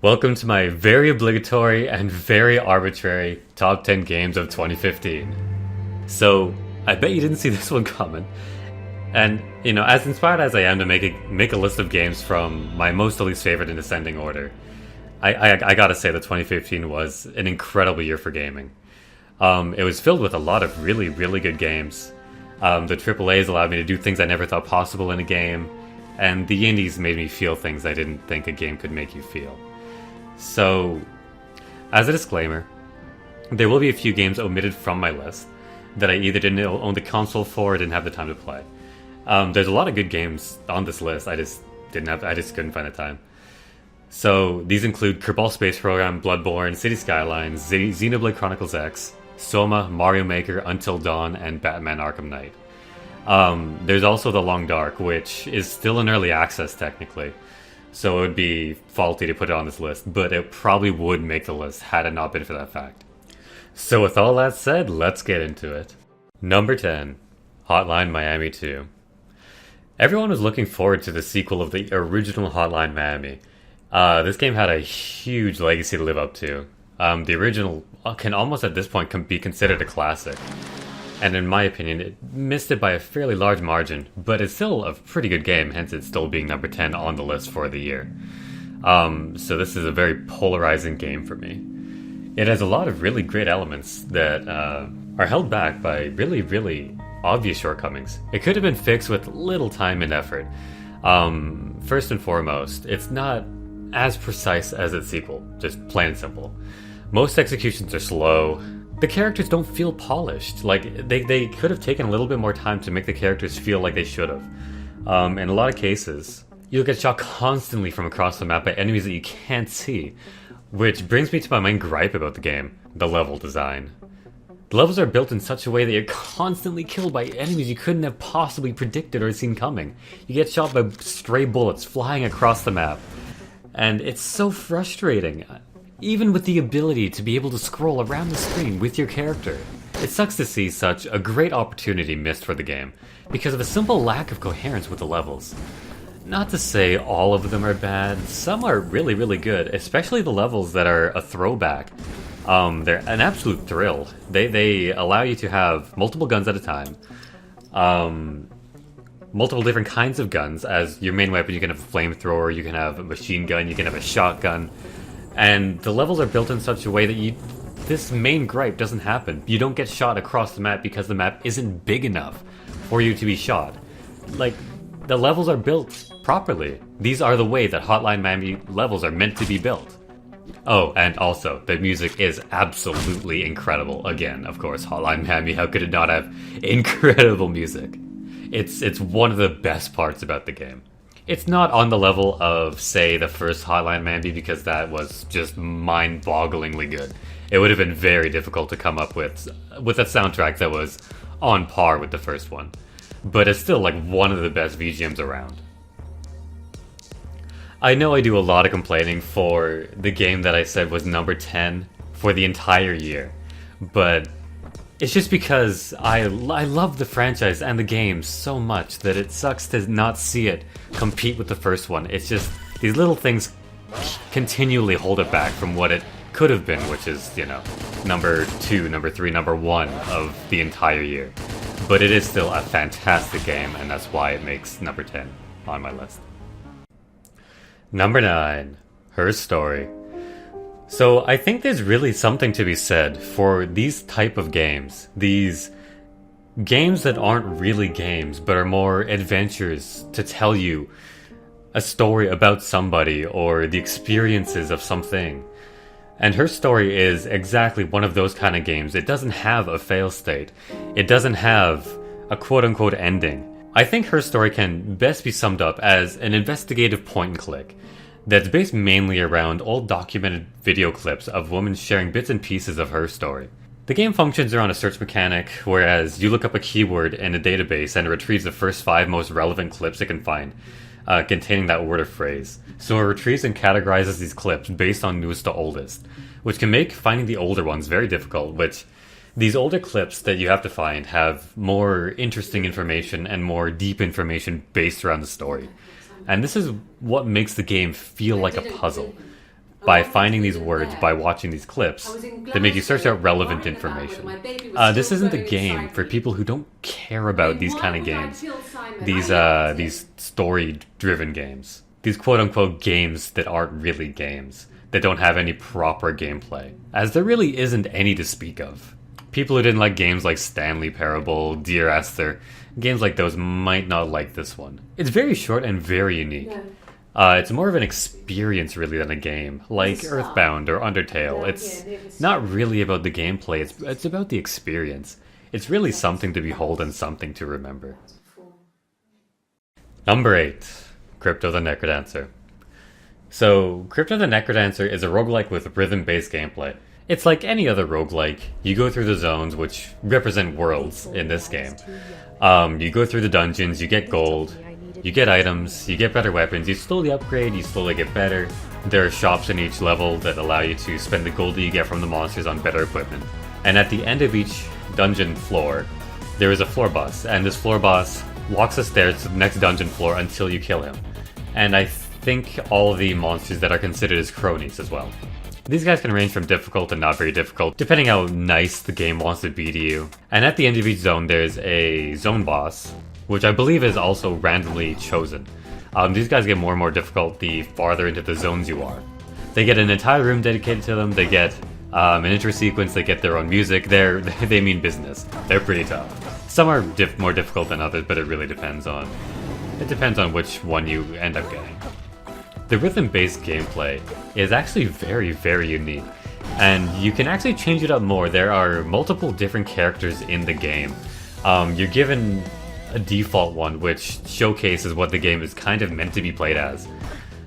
Welcome to my very obligatory and very arbitrary top 10 games of 2015. So, I bet you didn't see this one coming. And, as inspired as I am to make a list of games from my most to least favorite in descending order, I gotta say that 2015 was an incredible year for gaming. It was filled with a lot of really, really good games. The AAAs allowed me to do things I never thought possible in a game, and the indies made me feel things I didn't think a game could make you feel. So, as a disclaimer, there will be a few games omitted from my list that I either didn't own the console for or didn't have the time to play. There's a lot of good games on this list, I just couldn't find the time. So, these include Kerbal Space Program, Bloodborne, City Skylines, Xenoblade Chronicles X, Soma, Mario Maker, Until Dawn, and Batman Arkham Knight. There's also The Long Dark, which is still in early access technically. So it would be faulty to put it on this list, but it probably would make the list had it not been for that fact. So with all that said, let's get into it. Number 10, Hotline Miami 2. Everyone was looking forward to the sequel of the original Hotline Miami. This game had a huge legacy to live up to. The original can almost at this point be considered a classic. And in my opinion, it missed it by a fairly large margin, but it's still a pretty good game, hence it's still being number 10 on the list for the year. So this is a very polarizing game for me. It has a lot of really great elements that are held back by really, really obvious shortcomings. It could have been fixed with little time and effort. First and foremost, it's not as precise as its sequel, just plain and simple. Most executions are slow. The characters don't feel polished. Like, they could have taken a little bit more time to make the characters feel like they should have. In a lot of cases, you'll get shot constantly from across the map by enemies that you can't see. Which brings me to my main gripe about the game, the level design. The levels are built in such a way that you're constantly killed by enemies you couldn't have possibly predicted or seen coming. You get shot by stray bullets flying across the map. And it's so frustrating. Even with the ability to be able to scroll around the screen with your character. It sucks to see such a great opportunity missed for the game, because of a simple lack of coherence with the levels. Not to say all of them are bad, some are really, really good, especially the levels that are a throwback. They're an absolute thrill. They allow you to have multiple guns at a time, multiple different kinds of guns. As your main weapon, you can have a flamethrower, you can have a machine gun, you can have a shotgun. And the levels are built in such a way that this main gripe doesn't happen. You don't get shot across the map because the map isn't big enough for you to be shot. Like, the levels are built properly. These are the way that Hotline Miami levels are meant to be built. Oh, and also, the music is absolutely incredible. Again, of course, Hotline Miami, how could it not have incredible music? It's one of the best parts about the game. It's not on the level of, say, the first Hotline Miami, because that was just mind-bogglingly good. It would have been very difficult to come up with a soundtrack that was on par with the first one. But it's still like one of the best VGMs around. I know I do a lot of complaining for the game that I said was number 10 for the entire year, but it's just because I love the franchise and the game so much that it sucks to not see it compete with the first one. It's just, these little things continually hold it back from what it could have been, which is, number 2, number 3, number 1 of the entire year. But it is still a fantastic game, and that's why it makes number 10 on my list. Number 9, Her Story. So I think there's really something to be said for these type of games. These games that aren't really games, but are more adventures to tell you a story about somebody or the experiences of something. And Her Story is exactly one of those kind of games. It doesn't have a fail state. It doesn't have a quote-unquote ending. I think Her Story can best be summed up as an investigative point-and-click that's based mainly around old documented video clips of women sharing bits and pieces of her story. The game functions around a search mechanic, whereas you look up a keyword in a database and it retrieves the first 5 most relevant clips it can find, containing that word or phrase. So it retrieves and categorizes these clips based on newest to oldest, which can make finding the older ones very difficult, which these older clips that you have to find have more interesting information and more deep information based around the story. And this is what makes the game feel like a puzzle. by finding these words, by watching these clips that make you search out relevant information. This isn't a game for people who don't care about these kind of games. These story-driven games. These quote-unquote games that aren't really games. That don't have any proper gameplay. As there really isn't any to speak of. People who didn't like games like Stanley Parable, Dear Esther, games like those might not like this one. It's very short and very unique. It's more of an experience really than a game, like Earthbound or Undertale. It's not really about the gameplay, it's about the experience. It's really something to behold and something to remember. Number 8, Crypt the Necrodancer. So, Crypt the Necrodancer is a roguelike with rhythm-based gameplay. It's like any other roguelike. You go through the zones, which represent worlds in this game. You go through the dungeons, you get gold, you get items, you get better weapons, you slowly upgrade, you slowly get better. There are shops in each level that allow you to spend the gold that you get from the monsters on better equipment. And at the end of each dungeon floor, there is a floor boss, and this floor boss walks the stairs to the next dungeon floor until you kill him. And I think all the monsters that are considered as cronies as well. These guys can range from difficult to not very difficult, depending how nice the game wants to be to you. And at the end of each zone, there's a zone boss, which I believe is also randomly chosen. These guys get more and more difficult the farther into the zones you are. They get an entire room dedicated to them, they get an intro sequence, they get their own music, they mean business. They're pretty tough. Some are more difficult than others, but it really depends on which one you end up getting. The rhythm-based gameplay is actually very, very unique, and you can actually change it up more. There are multiple different characters in the game. You're given a default one, which showcases what the game is kind of meant to be played as.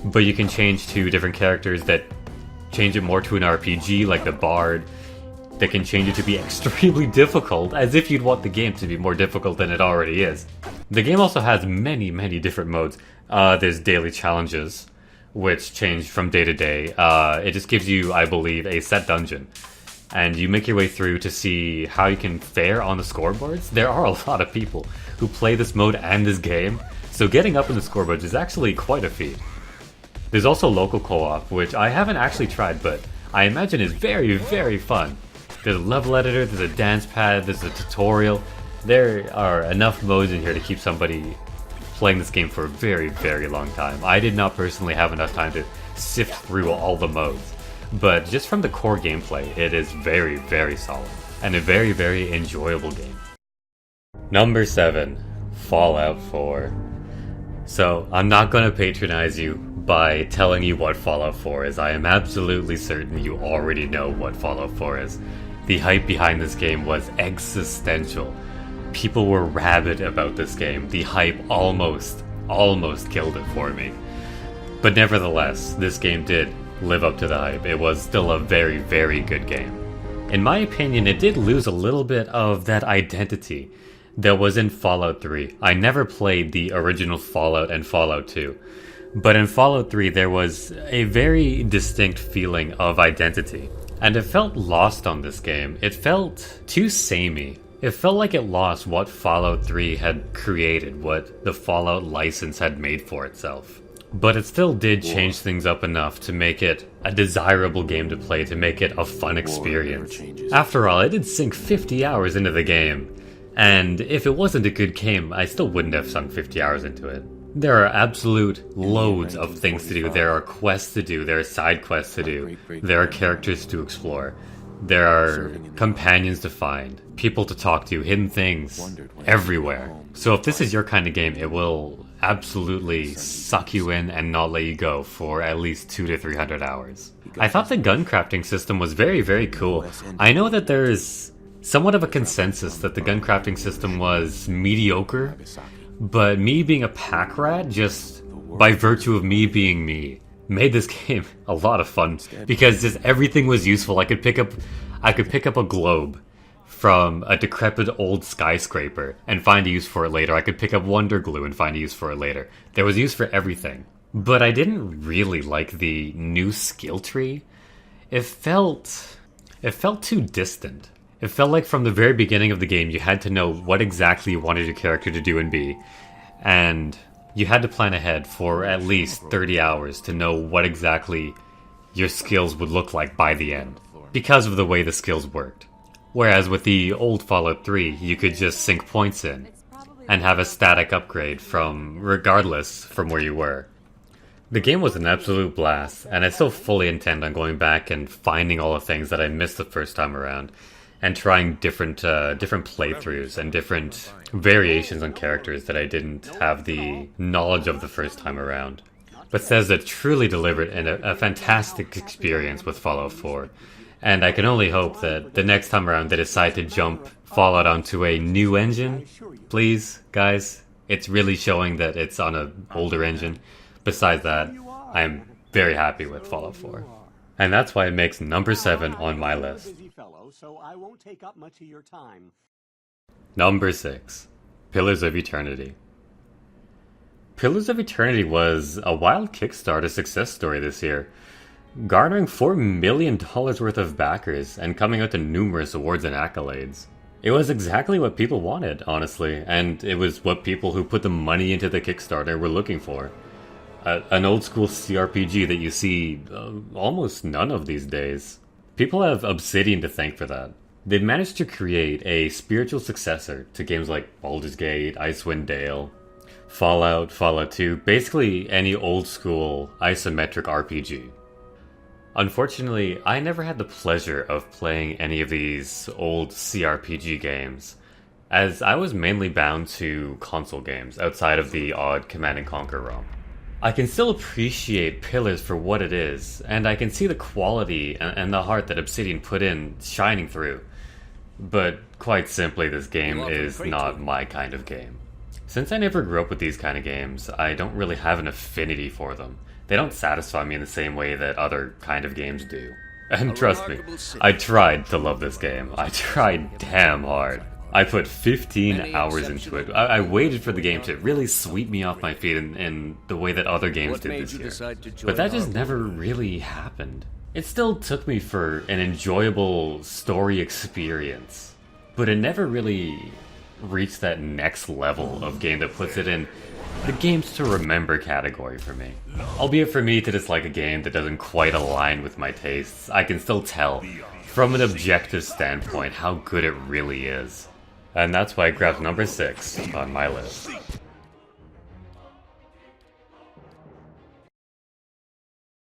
But you can change to different characters that change it more to an RPG, like the Bard, that can change it to be extremely difficult, as if you'd want the game to be more difficult than it already is. The game also has many, many different modes. There's daily challenges, which change from day to day. It just gives you, I believe, a set dungeon. And you make your way through to see how you can fare on the scoreboards. There are a lot of people who play this mode and this game, so getting up in the scoreboards is actually quite a feat. There's also local co-op, which I haven't actually tried, but I imagine is very, very fun. There's a level editor, there's a dance pad, there's a tutorial. There are enough modes in here to keep somebody playing this game for a very, very long time. I did not personally have enough time to sift through all the modes, but just from the core gameplay, it is very, very solid, and a very, very enjoyable game. Number 7, Fallout 4. So, I'm not going to patronize you by telling you what Fallout 4 is. I am absolutely certain you already know what Fallout 4 is. The hype behind this game was existential. People were rabid about this game. The hype almost killed it for me. But nevertheless, this game did live up to the hype. It was still a very, very good game. In my opinion, it did lose a little bit of that identity that was in Fallout 3. I never played the original Fallout and Fallout 2. But in Fallout 3, there was a very distinct feeling of identity. And it felt lost on this game. It felt too samey. It felt like it lost what Fallout 3 had created, what the Fallout license had made for itself. But it still did change things up enough to make it a desirable game to play, to make it a fun experience. After all, I did sink 50 hours into the game. And if it wasn't a good game, I still wouldn't have sunk 50 hours into it. There are absolute loads of things to do. There are quests to do, there are side quests to do, there are characters to explore, there are companions to find, people to talk to, hidden things everywhere. So if this is your kind of game, it will absolutely suck you in and not let you go for at least 200 to 300 hours. I thought the gun crafting system was very, very cool. I know that there is somewhat of a consensus that the gun crafting system was mediocre, but me being a pack rat, just by virtue of me being me, made this game a lot of fun because just everything was useful. I could pick up a globe from a decrepit old skyscraper and find a use for it later. I could pick up wonder glue and find a use for it later. There was use for everything. But I didn't really like the new skill tree. It felt too distant. It felt like from the very beginning of the game you had to know what exactly you wanted your character to do and be. And you had to plan ahead for at least 30 hours to know what exactly your skills would look like by the end, because of the way the skills worked. Whereas with the old Fallout 3, you could just sink points in, and have a static upgrade regardless from where you were. The game was an absolute blast, and I still fully intend on going back and finding all the things that I missed the first time around, and trying different playthroughs and different variations on characters that I didn't have the knowledge of the first time around. Bethesda truly delivered a fantastic experience with Fallout 4, and I can only hope that the next time around they decide to jump Fallout onto a new engine. Please, guys, it's really showing that it's on an older engine. Besides that, I'm very happy with Fallout 4. And that's why it makes number 7 on my list. Number 6. Pillars of Eternity. Pillars of Eternity was a wild Kickstarter success story this year, garnering $4 million worth of backers and coming out to numerous awards and accolades. It was exactly what people wanted, honestly, and it was what people who put the money into the Kickstarter were looking for. An old school CRPG that you see almost none of these days. People have Obsidian to thank for that. They've managed to create a spiritual successor to games like Baldur's Gate, Icewind Dale, Fallout, Fallout 2, basically any old school isometric RPG. Unfortunately, I never had the pleasure of playing any of these old CRPG games, as I was mainly bound to console games outside of the odd Command & Conquer ROM. I can still appreciate Pillars for what it is, and I can see the quality and the heart that Obsidian put in shining through. But quite simply, this game is not my kind of game. Since I never grew up with these kind of games, I don't really have an affinity for them. They don't satisfy me in the same way that other kind of games do. And trust me, I tried to love this game. I tried damn hard. I put 15 hours into it. I waited for the game to really sweep me off my feet in the way that other games did this year. But that just never really happened. It still took me for an enjoyable story experience, but it never really reached that next level of game that puts it in the games to remember category for me. Albeit for me to dislike a game that doesn't quite align with my tastes, I can still tell from an objective standpoint how good it really is. And that's why I grabbed number 6 on my list.